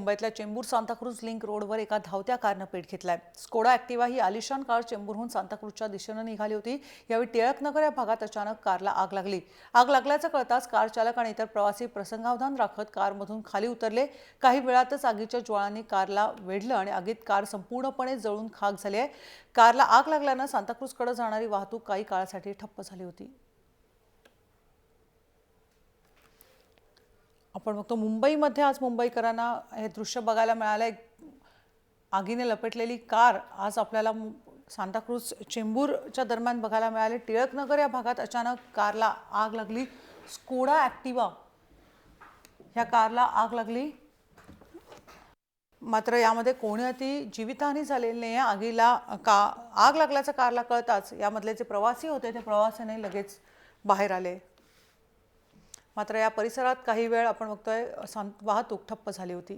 मुंबईतल्या चेंबूर सांताक्रूज लिंक रोडवर एका धावत्या कारनं पेट घेतलाय। स्कोडा ॲक्टिवा ही आलिशान कार चेंबूरहून सांताक्रूजच्या दिशेने निघाली होती। यावेळी टिळकनगर या भागात अचानक कारला आग लागली। आग लागल्याचं कळताच कार चालक आणि इतर प्रवासी प्रसंगावधान राखत कारमधून खाली उतरले। काही वेळातच आगीच्या ज्वाळांनी कारला वेढलं आणि आगीत कार संपूर्णपणे जळून खाक झाली आहे। कारला आग लागल्यानं सांताक्रूजकडे जाणारी वाहतूक काही काळासाठी ठप्प झाली होती। आपण बघतो मुंबईमध्ये आज मुंबईकरांना हे दृश्य बघायला मिळालंय। आगीने लपेटलेली कार आज आपल्याला सांताक्रूज चेंबूरच्या दरम्यान बघायला मिळाली। टिळकनगर या भागात अचानक कारला आग लागली। स्कोडा ॲक्टिवा ह्या कारला आग लागली, मात्र यामध्ये कोणतीही जीवितहानी झालेली नाही आहे। आग लागल्याचं कारला कळताच यामधले जे प्रवासी होते ते प्रवाशांनी लगेच बाहेर आले। मात्र या परिसरात काही वेळ आपण बघतोय वाहतूक ठप्प झाली होती।